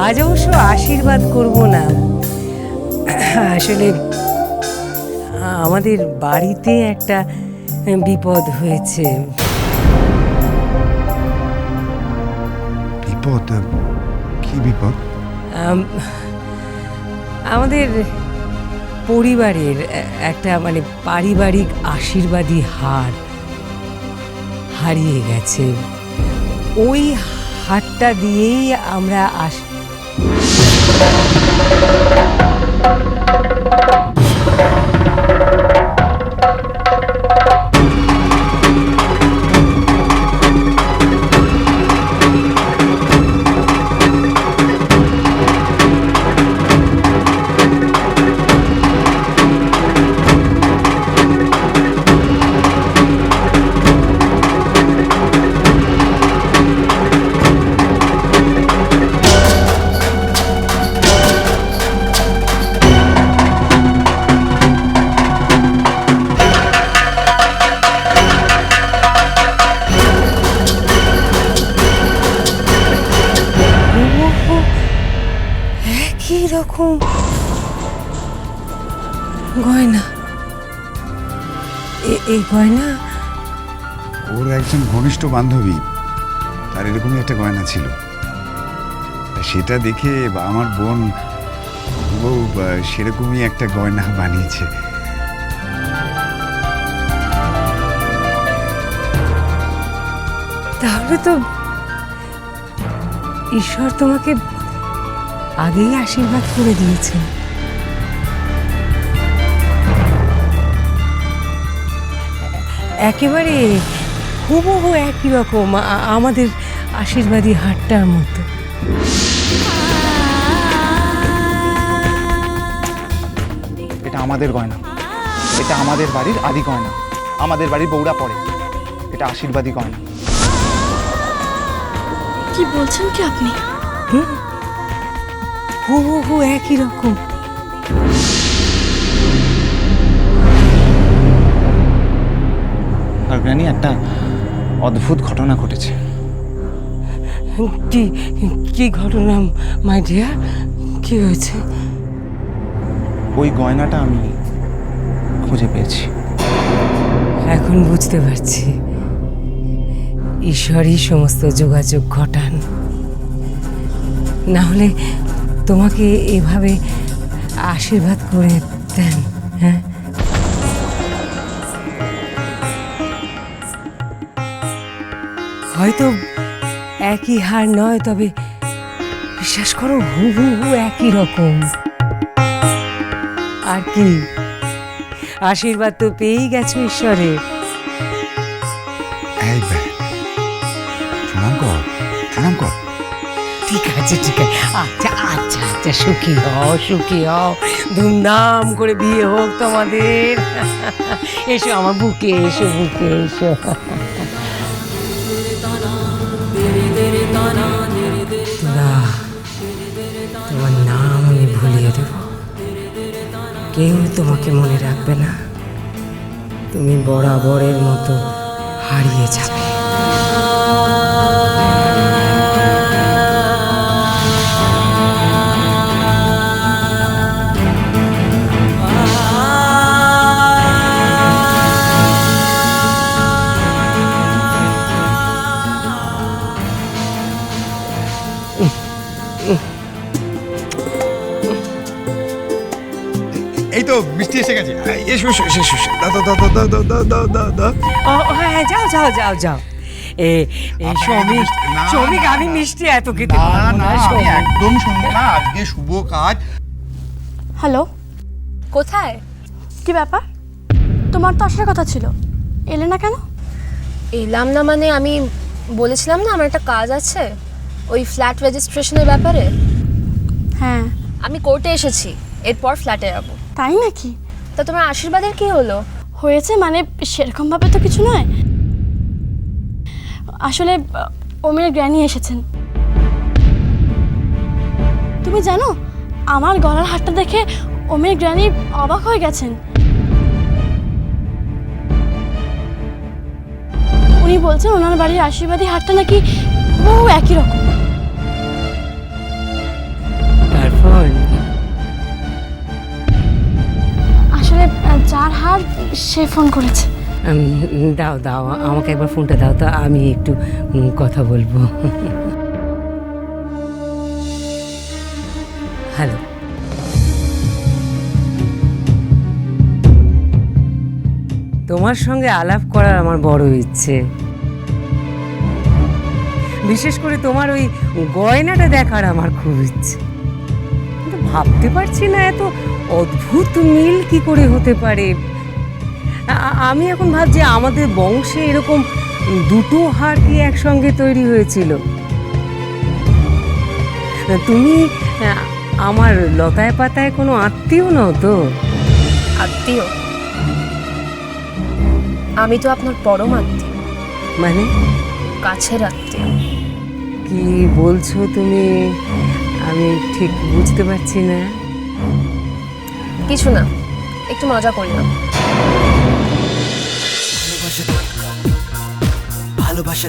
আজ অবশ্য আশীর্বাদ করব না। আসলে আমাদের বাড়িতে একটা বিপদ হয়েছে। বিপদ? কি বিপদ? আমাদের পরিবারের একটা মানে পারিবারিক আশীর্বাদী হার হারিয়ে গেছে। ওই হারটা দিয়েই আমরা একই রকম গয়না। এই গয়না ওর একজন ঘনিষ্ঠ বান্ধবী, তার এরকমই একটা গয়না ছিল। সেটা দেখে আমার বোন ও সেরকমই একটা গয়না বানিয়েছে। তাহলে তো ঈশ্বর তোমাকে আগেই আশীর্বাদ করে দিয়েছে। একেবারে হুবহু একই রকম আমাদের আশীর্বাদী হারটার মতো। এটা আমাদের গয়না, এটা আমাদের বাড়ির আদি গয়না, আমাদের বাড়ির বউরা পড়ে। এটা আশীর্বাদী গয়না। কি বলছেন কি আপনি? হুবহু একই রকম। আর গ্রানি, একটা অদ্ভুত ঘটনা ঘটেছে। কি কি ঘটনা মাই ডিয়ার? কি হয়েছে? ওই গয়নাটা আমি খুঁজে পেয়েছি। এখন বুঝতে পারছি ঈশ্বরই সমস্ত যোগাযোগ ঘটান, না হলে তোমাকে এভাবে আশীর্বাদ করে দেন। হ্যাঁ, হয়তো একই হার নয়, তবে বিশ্বাস করো হুবহু একই রকম। আর কি, আশীর্বাদ তো পেয়েই গেছো ঈশ্বরের। এই প্রণাম কর, প্রণাম কর। ঠিক আছে, ঠিক আছে। আচ্ছা আচ্ছা আচ্ছা, সুখী হও, সুখী হও। ধুমধাম করে বিয়ে হোক তোমাদের। এসো আমার বুকে, এসো বুকে, এসো। তোরা, তোমার নাম আমি ভুলিয়ে দেব। কেউ তোমাকে মনে রাখবে না। তুমি বরাবরের মতো হারিয়ে যাবে। এই তো মিষ্টি এসে গেছে। এসো এসো এসো এসো, দাও দাও দাও দাও দাও দাও দাও দাও দাও। ও হ্যাঁ, যাও যাও যাও যাও। শ্রমিক, শ্রমিক, আমি মিষ্টি এত খেতে পারবো না। একদম শুনবো না, আজকে শুভ কাজ। হ্যালো, কোথায়? কি ব্যাপার? তোমার তো আসার কথা ছিল, এলে না কেন? এলাম না মানে, আমি বলেছিলাম না আমার একটা কাজ আছে ওই ফ্ল্যাট রেজিস্ট্রেশনের ব্যাপারে। হ্যাঁ। আমি কোর্টে এসেছি, এরপর ফ্ল্যাটে যাব। তাই নাকি? তা তোমার আশীর্বাদের কি হলো? হয়েছে মানে সেরকমভাবে তো কিছু নয়। আসলে ওমের গ্র্যানি এসেছেন। তুমি জানো, আমার গলার হারটা দেখে ওমের গ্র্যানি অবাক হয়ে গেছেন। উনি বলছেন ওনার বাড়ির আশীর্বাদী হারটা নাকি বহু একই রকম। সে ফোন করেছে। দাও দাও আমাকে একবার ফোনটা দাও তো, আমি একটু কথা বলবো। হ্যালো, তোমার সঙ্গে আলাপ করার আমার বড় ইচ্ছে, বিশেষ করে তোমার ওই গয়নাটা দেখার আমার খুব ইচ্ছে। কিন্তু ভাবতে পারছি না এত অদ্ভুত মিল কি করে হতে পারে। আমি এখন ভাবছি আমাদের বংশে এরকম দুটো হার কি একসঙ্গে তৈরি হয়েছিল। তুমি আমার লতায় পাতায় কোনো আত্মীয় নও তো? আত্মীয়? আমি তো আপনার পরম আত্মীয়, মানে কাছের আত্মীয়। কি বলছো তুমি? আমি ঠিক বুঝতে পারছি না। কিছু না, একটু মজা করলাম। ভালোবাসা